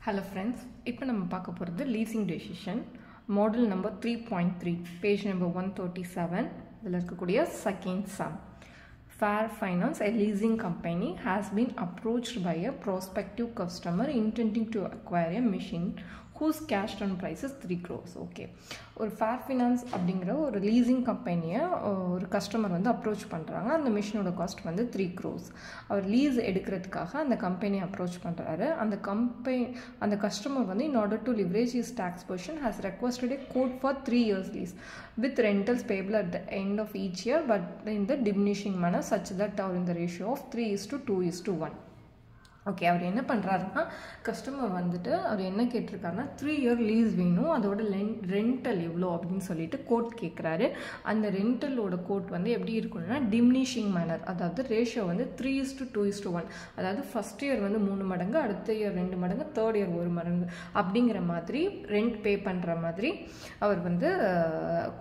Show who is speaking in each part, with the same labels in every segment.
Speaker 1: Hello friends, இப்போ நம்ம பார்க்க போகிறது leasing decision model number 3.3 page number 137 இதில் இருக்கக்கூடிய second sum. Fair Finance, a leasing company, has been approached by a prospective customer intending to acquire a machine whose cash on price is 3 crores. Okay, ஒரு fair finance அப்படிங்கிற ஒரு leasing கம்பெனியை ஒரு customer வந்து approach பண்ணுறாங்க. அந்த மிஷினோட cost வந்து 3 crores. அவர் லீஸ் எடுக்கிறதுக்காக அந்த கம்பெனியை அப்ரோச் பண்ணுறாரு. அந்த கஸ்டமர் வந்து in order to leverage his tax position has requested a quote for 3 years lease with rentals payable at the end of each year but in the diminishing manner such that are in the ratio of 3:2:1. Okay, அவர் என்ன பண்ணுறாருன்னா, customer வந்துட்டு அவர் என்ன கேட்டிருக்காருன்னா 3 year lease வேணும், அதோட rental எவ்வளோ அப்படின்னு சொல்லிட்டு code கேட்குறாரு. அந்த ரெண்டலோட கோட் வந்து எப்படி இருக்கணும்னா டிமினிஷிங் மேனர், அதாவது ரேஷியோ வந்து 3:2:1, அதாவது ஃபஸ்ட் இயர் வந்து 3 மடங்கு, அடுத்த இயர் 2 மடங்கு, தேர்ட் இயர் 1 மடங்கு அப்படிங்கிற மாதிரி ரெண்ட் பே பண்ணுற மாதிரி அவர் வந்து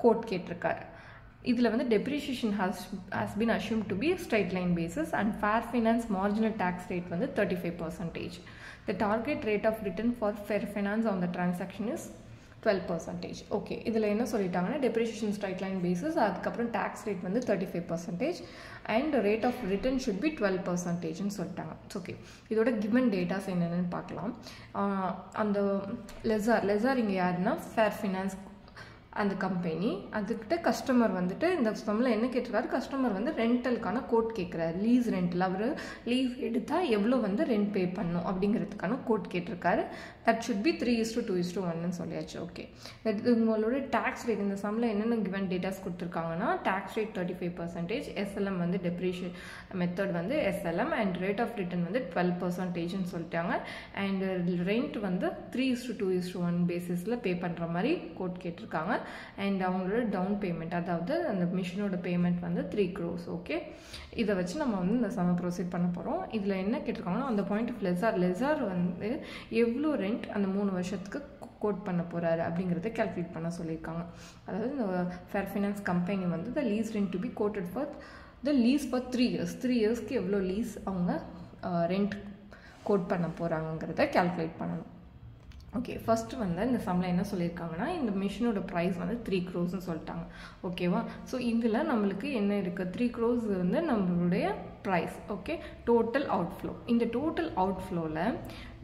Speaker 1: கோட் கேட்டிருக்காரு. இதில் வந்து depreciation has been assumed to be straight line basis and fair finance marginal tax rate வந்து 35%. The target rate of return for fair finance on the transaction is 12%. Okay, இதில் என்ன சொல்லிட்டாங்கன்னா depreciation straight line basis, அதுக்கப்புறம் tax rate வந்து 35% and rate of return should be 12%ன்னு சொல்லிட்டாங்க. Okay, இதோட given datas என்னென்னு பார்க்கலாம். அந்த லெசார் இங்கே யாருன்னா ஃபேர் ஃபினான்ஸ் அந்த கம்பெனி, அதுக்கிட்ட கஸ்டமர் வந்துட்டு இந்த சம்மில் என்ன கேட்டிருக்காரு, கஸ்டமர் வந்து ரெண்டலுக்கான கோட் கேட்குறாரு. லீஸ் ரெண்டல், அவர் லீஸ் எடுத்தால் எவ்வளோ வந்து ரெண்ட் பே பண்ணும் அப்படிங்கிறதுக்கான கோட் கேட்டிருக்காரு. தட் ஷுட் பி 3:2:1ன்னு சொல்லியாச்சு. ஓகே, உங்களோட டேக்ஸ் ரேட் இந்த சம்மில் என்னென்ன கிவன் டேட்டாஸ் கொடுத்துருக்காங்கன்னா டேக்ஸ் ரேட் 35%, எஸ்எல்எம் வந்து டெப்ரிஷியேட் மெத்தட் வந்து SLM and rate of return வந்து 12%ன்னு சொல்லிட்டாங்க. அண்ட் ரெண்ட் வந்து 3:2:1 பேசிஸில் பே பண்ணுற மாதிரி கோட் கேட்டிருக்காங்க. அண்ட் அவங்களோட டவுன் பேமெண்ட், அதாவது அந்த மிஷினோட பேமெண்ட் வந்து 3 crores. ஓகே, இதை வச்சு நம்ம வந்து இந்த சம ப்ரொசீட் பண்ண போகிறோம். இதில் என்ன கேட்டிருக்காங்கன்னா அந்த பாயிண்ட் ஆஃப் லெசார் வந்து எவ்வளோ ரெண்ட் அந்த 3 வருஷத்துக்கு கோட் பண்ண போகிறாரு அப்படிங்கிறத கேல்குலேட் பண்ண சொல்லியிருக்காங்க. அதாவது இந்த ஃபேர் ஃபினான்ஸ் கம்பெனி வந்து the lease rent to be quoted for the lease for 3 years. 3 yearsக்கு எவ்வளோ லீஸ் அவங்க ரெண்ட் கோட் பண்ண போகிறாங்கிறத கேல்குலேட் பண்ணணும். ஓகே, ஃபஸ்ட்டு வந்து இந்த சம்மில் என்ன சொல்லியிருக்காங்கன்னா இந்த மிஷினோட ப்ரைஸ் வந்து 3 crores சொல்லிட்டாங்க. ஓகேவா, ஸோ இதில் நம்மளுக்கு என்ன இருக்குது, 3 crores வந்து நம்மளுடைய ப்ரைஸ். Okay, total outflow. இந்த டோட்டல் அவுட்ஃப்ளோவில்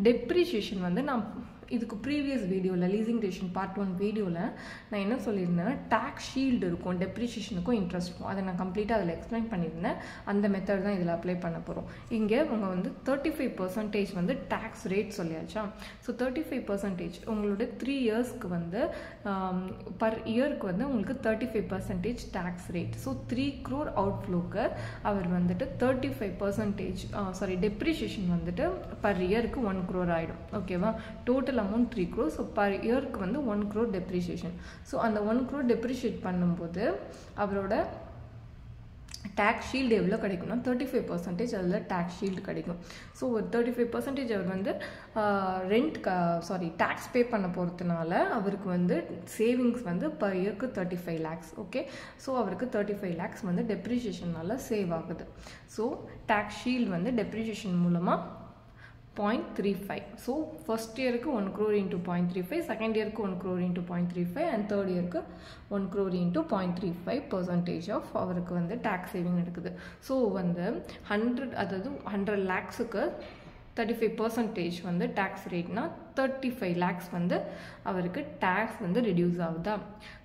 Speaker 1: டெப்ரிஷியேஷன் வந்து நான் இதுக்கு ப்ரீவியஸ் வீடியோவில் லீசிங் டெசிஷன் பார்ட் 1 வீடியோவில் நான் என்ன சொல்லியிருந்தேன்னா டேக்ஸ் ஷீல்டு இருக்கும், டெப்ரிஷியேஷனுக்கும் இன்ட்ரெஸ்ட்டும், அதை நான் கம்ப்ளீட்டாக அதில் எக்ஸ்பிளைன் பண்ணியிருந்தேன். அந்த மெத்தட் தான் இதில் அப்ளை பண்ண போகிறோம். இங்கே அவங்க வந்து 35% வந்து டேக்ஸ் ரேட் சொல்லியாச்சா. ஸோ 35% உங்களோட 3 yearsக்கு வந்து பர் இயருக்கு வந்து உங்களுக்கு 35% டேக்ஸ் ரேட். ஸோ 3 crore அவுட்ஃப்ளோக்கு அவர் வந்துட்டு 35% டெப்ரிஷியேஷன் வந்துட்டு பர் இயருக்கு 1 crore ஆகிடும். ஓகேவா, total amount 3 crores. So per இயருக்கு வந்து 1 crore டெப்ரிஷியேஷன். ஸோ அந்த 1 crore டெப்ரிஷியேட் பண்ணும்போது அவரோட டேக்ஸ் ஷீல்டு எவ்வளோ கிடைக்கும்னா 35% அதில் டேக்ஸ் ஷீல்டு கிடைக்கும். ஸோ ஒரு 35% அவர் வந்து டேக்ஸ் பே பண்ண போகிறதுனால அவருக்கு வந்து சேவிங்ஸ் வந்து பர் இயருக்கு 35 lakhs. ஓகே, ஸோ அவருக்கு 35 lakhs வந்து டெப்ரிஷியேஷனால் சேவ் ஆகுது. ஸோ டேக்ஸ் ஷீல்டு வந்து டெப்ரிஷியேஷன் மூலமாக 0.35. ஸோ ஃபர்ஸ்ட் இயருக்கு 1 crore into 0.35, செகண்ட் இயருக்கு 1 crore into 0.35 அண்ட் தேர்ட் இயருக்கு 1 crore into 0.35% ஆஃப் அவருக்கு வந்து டேக்ஸ் சேவிங் எடுக்குது. ஸோ வந்து 100 lakhsக்கு 35% வந்து டேக்ஸ் ரேட்னா 35 lakhs வந்து அவருக்கு டேக்ஸ் வந்து ரிடியூஸ் ஆகுதா.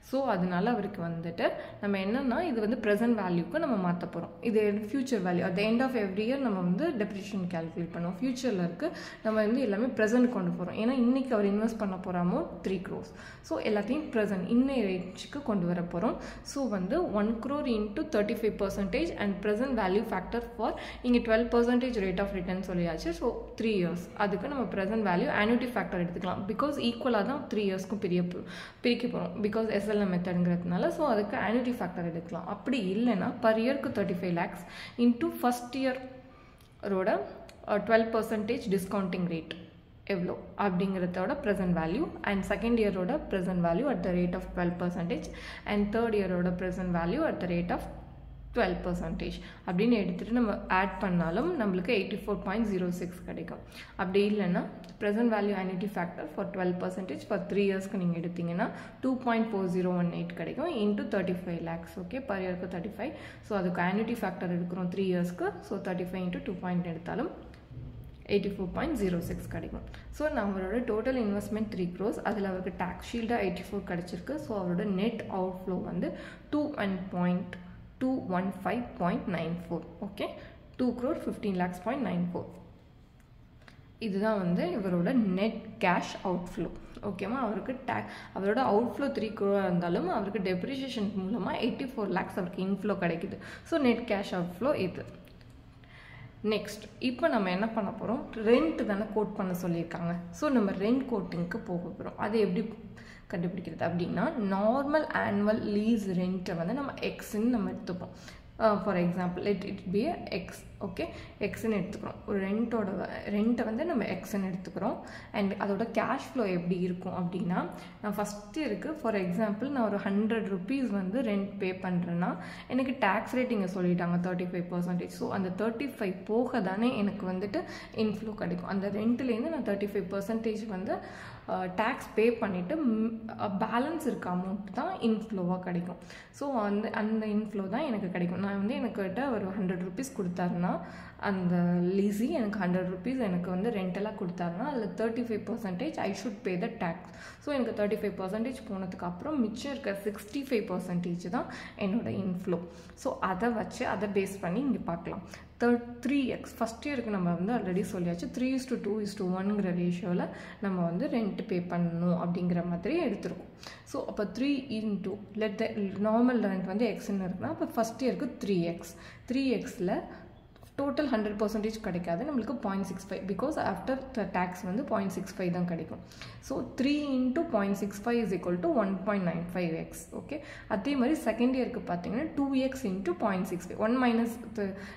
Speaker 1: ஸோ அதனால அவருக்கு வந்துட்டு நம்ம என்னன்னா இது வந்து ப்ரெசன்ட் வேல்யூக்கு நம்ம மாற்ற போகிறோம். இது future value at the end of every year நம்ம வந்து டெப்ரிஷியேஷன் கேல்குலேட் பண்ணுவோம். ஃபியூச்சரில் இருக்குது நம்ம வந்து எல்லாமே ப்ரெசன்ட் கொண்டு போகிறோம். ஏன்னா இன்றைக்கி அவர் இன்வெஸ்ட் பண்ண போகிற அமௌண்ட் 3 crores. ஸோ எல்லாத்தையும் ப்ரெசன்ட் இன்ன ரேஞ்சுக்கு கொண்டு வர போகிறோம். ஸோ வந்து 1 crore into 35% and present value factor for இங்கே 12% ரேட் ஆஃப் ரிட்டர்ன் சொல்லியாச்சு. ஸோ 3 years அதுக்கு நம்ம ப்ரெசன்ட் வேல்யூ ஆனுவிட்டி ஃபேக்டர் எடுத்துக்கலாம். பிகாஸ் ஈக்குவலாக தான் 3 yearsக்கும் பிரிக்க போகிறோம். பிகாஸ் எஸ்எல்எம் மெத்தடுங்கிறதுனால ஸோ அதுக்கு ஆனுவிட்டி ஃபேக்டர் எடுக்கலாம். அப்படி இல்லைன்னா பர் இயருக்கு 35 lakhs இன்ட்டு ஃபஸ்ட் இயரோட 12% டிஸ்கவுண்டிங் ரேட் எவ்வளோ அப்படிங்கிறதோட ப்ரெசன்ட் வேல்யூ அண்ட் செகண்ட் இயரோட present value at the rate of 12% and third இயரோட present value at the rate of 12% அப்படின்னு எடுத்துகிட்டு நம்ம ஆட் பண்ணாலும் நம்மளுக்கு 84.06 கிடைக்கும். அப்படி இல்லைன்னா present value annuity factor for 12% for 3 இயர்ஸ்க்கு நீங்கள் எடுத்தீங்கன்னா 2.4018 கிடைக்கும் இன்ட்டு 35 lakhs. ஓகே, per இயருக்கு 35. ஸோ அதுக்கு annuity factor எடுக்கிறோம் 3 இயர்ஸ்க்கு. ஸோ 35 இன்ட்டு 2 எடுத்தாலும் 84.06 கிடைக்கும். ஸோ நம்மளோட டோட்டல் இன்வெஸ்ட்மெண்ட் 3 crores, அதில் அவருக்கு டேக்ஸ் ஷீல்டாக 84 கிடச்சிருக்கு. ஸோ அவரோட நெட் அவுட்ஃப்ளோ வந்து 215.94. ஓகே, 2,15,00,000.94. இதுதான் வந்து இவரோட நெட் கேஷ் அவுட்ஃப்ளோ. ஓகேவா, அவருக்கு அவரோட அவுட்ஃப்ளோ 3 crore இருந்தாலும் அவருக்கு டெப்ரிசியேஷன் மூலமாக 84 lakhs அவருக்கு இன்ஃப்ளோ கிடைக்குது. ஸோ நெட் கேஷ் அவுட்ஃப்ளோ இது. நெக்ஸ்ட் இப்போ நம்ம என்ன பண்ண போகிறோம், ரெண்ட் தானே கோட் பண்ண சொல்லியிருக்காங்க. ஸோ நம்ம ரெண்ட் கோட்டிங்க்கு போக போகிறோம். அது எப்படி கண்டுபிடிக்கிறது அப்படின்னா, நார்மல் ஆனுவல் லீஸ் ரெண்ட்டை வந்து நம்ம எக்ஸ்ன்னு நம்ம எடுத்துப்போம். For example it be X. Okay, எக்ஸ்ன்னு எடுத்துக்கிறோம். ஒரு ரெண்ட்டை வந்து நம்ம எக்ஸ்ன்னு எடுத்துக்கிறோம். அண்ட் அதோட கேஷ் ஃப்ளோ எப்படி இருக்கும் அப்படின்னா, நான் ஃபஸ்ட்டு இருக்குது ஃபார் எக்ஸாம்பிள் நான் ஒரு 100 rupees வந்து ரெண்ட் பே பண்ணுறேன்னா எனக்கு டேக்ஸ் ரேட் இங்கே சொல்லிட்டாங்க 35%. ஸோ அந்த 35 போக தானே எனக்கு வந்துட்டு இன்ஃப்ளோ கிடைக்கும். அந்த ரெண்ட்லேருந்து நான் 35% வந்து டேக்ஸ் பே பண்ணிவிட்டு பேலன்ஸ் இருக்க அமௌண்ட் தான் இன்ஃப்ளோவாக கிடைக்கும். ஸோ அந்த இன்ஃப்ளோ தான் எனக்கு கிடைக்கும். நான் வந்து எனக்கிட்ட ஒரு 100 rupees கொடுத்தாருன்னா அந்த லீஸி எனக்கு 100 rupees எனக்கு வந்து ரெண்டெல்லாம் கொடுத்தாருன்னா அதில் 35% I should pay the tax. So எனக்கு 35% போனதுக்கு அப்புறம் மிச்சம் இருக்க 65% தான் என்னோட இன்ஃப்ளோ. ஸோ அதை வச்சு அதை பேஸ் பண்ணி இங்கே பார்க்கலாம். 3x ஃபஸ்ட் இயருக்கு நம்ம வந்து ஆல்ரெடி சொல்லியாச்சு 3:2:1ங்கிற ரேஷியோவில் நம்ம வந்து ரெண்ட் பே பண்ணணும் அப்படிங்கிற மாதிரி எடுத்துருக்கோம். ஸோ அப்போ 3 into let the normal rent வந்து எக்ஸ்ன்னு இருக்குன்னா அப்போ ஃபஸ்ட் இயருக்கு 3x. 3xல் டோட்டல் 100% கிடைக்காது நம்மளுக்கு 0.65 பிகாஸ் ஆஃப்டர் டேக்ஸ் வந்து 0.65 தான் கிடைக்கும். So 3 into 0.65 is equal to 1.95x. Okay, அதே மாதிரி செகண்ட் இயருக்கு பார்த்தீங்கன்னா 2x into 0.65 1 மைனஸ்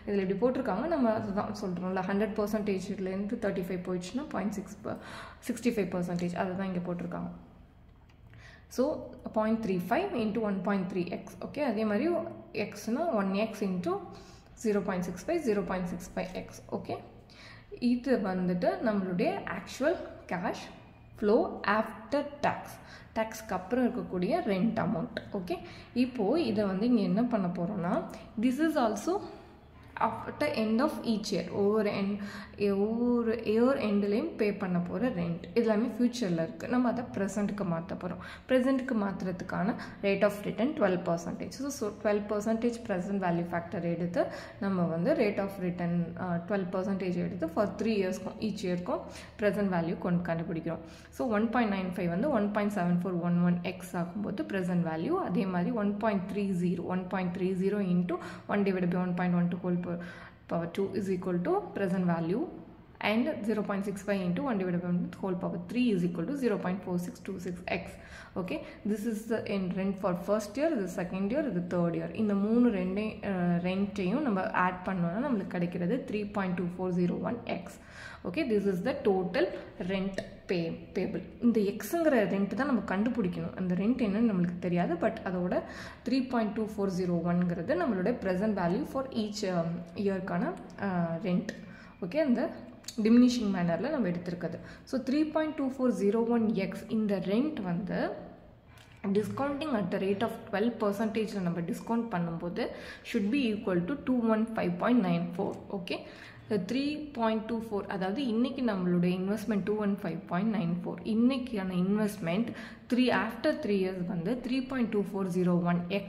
Speaker 1: இதில் இப்படி போட்டிருக்காங்க. நம்ம அதுதான் சொல்கிறோம்ல 100%லேருந்து 35 போயிடுச்சுன்னா 0.65% அதுதான் இங்கே போட்டிருக்காங்க. So 0.35 into 1.3x. ஓகே, அதே மாதிரி எக்ஸ்னா 1x into 0.65 0.65x. ஓகே, இது வந்துட்டு நம்மளுடைய ஆக்சுவல் கேஷ் ஃப்ளோ ஆஃப்டர் டேக்ஸ்க்கு அப்புறம் இருக்கக்கூடிய ரெண்ட் அமௌண்ட். ஓகே, இப்போது இதை வந்து இங்கே என்ன பண்ண போகிறோன்னா, this is also after end of each year. ஒவ்வொரு இயர் எண்ட்லேயும் பே பண்ண போகிற ரெண்ட் எல்லாமே ஃப்யூச்சரில் இருக்குது. நம்ம அதை ப்ரெசென்ட்டுக்கு மாற்ற போகிறோம். ப்ரெசென்ட்டுக்கு மாற்றுறதுக்கான rate of return 12%. So 12% present value factor எடுத்து நம்ம வந்து ரேட் ஆஃப் ரிட்டர்ன் 12% எடுத்து ஃபார் 3 இயர்ஸ்க்கும் ஈச் இயர்க்கும் ப்ரெசென்ட் வேல்யூ கண்டுபிடிக்கிறோம். ஸோ 1.95 வந்து 1.7411x ஆகும்போது ப்ரெசென்ட் வேல்யூ. அதே மாதிரி 1.30 into 1 divided by 1.12 whole power 2 is equal to present value, and 0.65 into 1 divided by 1 whole power 3 is equal to 0.4626x. Okay, this is the rent for first year, the second year, the third year. இந்த மூணு ரெண்ட்டையும் நம்ம add பண்ணோம்னா நம்மளுக்கு கிடைக்கிறது 3.2401x. Okay, this is the total rent payable. இந்த எக்ஸுங்கிற rent தான் நம்ம கண்டுபிடிக்கணும். அந்த ரெண்ட் என்னன்னு நம்மளுக்கு தெரியாது, பட் அதோட 3.2401ங்கிறது நம்மளுடைய ப்ரெசன்ட் வேல்யூ ஃபார் ஈச் இயர்க்கான ரெண்ட். ஓகே, அந்த டிமினிஷிங் மேனரில் நம்ம எடுத்திருக்குது. ஸோ 3.2401x இந்த ரெண்ட் வந்து discounting at the rate of 12% நம்ம டிஸ்கவுண்ட் பண்ணும்போது should be equal to 215.94. Okay, 3.24 அதாவது இன்றைக்கி நம்மளுடைய இன்வெஸ்ட்மெண்ட் 215.94. இன்றைக்கான இன்வெஸ்ட்மெண்ட் ஆஃப்டர் 3 இயர்ஸ் வந்து 3.2401x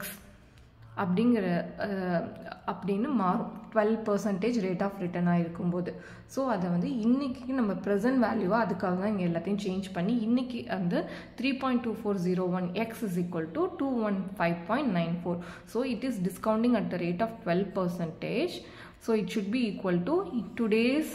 Speaker 1: அப்படின்னு மாறும் 12% ரேட் ஆஃப் ரிட்டர்னாக இருக்கும்போது. ஸோ அதை வந்து இன்றைக்கி நம்ம ப்ரெசன்ட் வேல்யூவாக அதுக்காக தான் இங்கே எல்லாத்தையும் சேஞ்ச் பண்ணி இன்றைக்கி வந்து 3.2401x is equal to 215.94. So it is discounting at the rate of 12%. So it should be equal to today's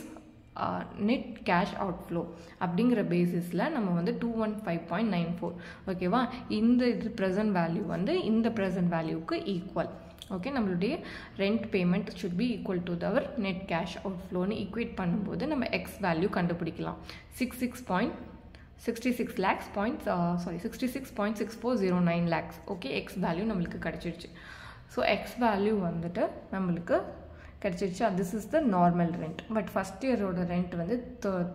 Speaker 1: net cash outflow அப்படிங்கிற பேசிஸில் நம்ம வந்து 215.94. ஓகேவா, இந்த இது ப்ரெசன்ட் வேல்யூ வந்து இந்த ப்ரெசன்ட் வேல்யூக்கு ஈக்குவல். ஓகே, நம்மளுடைய rent payment should be equal to தவர் நெட் கேஷ் அவுட்ஃப்ளோன்னு ஈக்குவேட் பண்ணும்போது நம்ம எக்ஸ் வேல்யூ கண்டுபிடிக்கலாம். 66.6409 lakhs. ஓகே, எக்ஸ் வேல்யூ நம்மளுக்கு கிடச்சிருச்சு. ஸோ எக்ஸ் வேல்யூ வந்துட்டு நம்மளுக்கு கிடச்சிருச்சு. This is the normal rent. But first இயரோட ரெண்ட் வந்து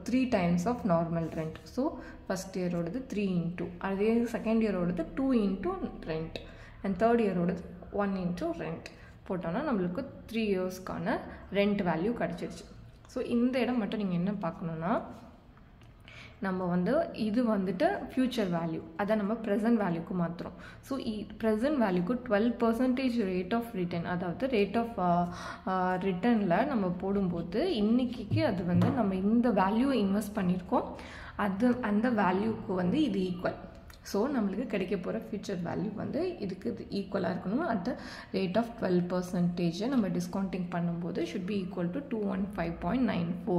Speaker 1: 3 times of normal rent. So first இயரோடது 3 into, அதே செகண்ட் இயரோடது 2 into ரெண்ட், அண்ட் தேர்ட் இயரோடது 1 into ரெண்ட் போட்டோன்னா நம்மளுக்கு 3 yearsக்கான ரெண்ட் வேல்யூ கிடச்சிருச்சு. ஸோ இந்த இடம் மட்டும் நீங்கள் என்ன பார்க்கணுன்னா, நம்ம வந்து இது வந்துட்டு ஃப்யூச்சர் வேல்யூ, அதை நம்ம ப்ரெசன்ட் வேல்யூக்கு மாற்றுறோம். ஸோ ப்ரெசன்ட் வேல்யூக்கு 12% ரேட் ஆஃப் ரிட்டர்ன், அதாவது ரேட் ஆஃப் ரிட்டர்னில் நம்ம போடும்போது இன்றைக்கி அது வந்து நம்ம இந்த வேல்யூவை இன்வெஸ்ட் பண்ணியிருக்கோம், அந்த வேல்யூக்கு வந்து இது ஈக்குவல். ஸோ நம்மளுக்கு கிடைக்க போகிற ஃப்யூச்சர் வேல்யூ வந்து இதுக்கு இது ஈக்குவலாக இருக்கணும். அட் த ரேட் ஆஃப் 12% நம்ம டிஸ்கவுண்டிங் பண்ணும்போது should be equal to 215.94.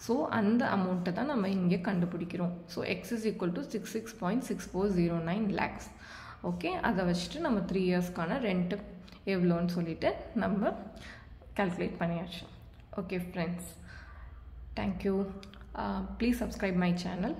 Speaker 1: So அந்த அமௌண்ட்டை தான் நம்ம இங்கே கண்டுபிடிக்கிறோம். So X is equal to 66.6409 lakhs. Okay, அதை வச்சுட்டு நம்ம 3 yearsக்கான ரெண்ட்டு எவ்வளோன்னு சொல்லிட்டு நம்ம கால்குலேட் பண்ணியாச்சு. Okay friends, thank you. Please subscribe my channel.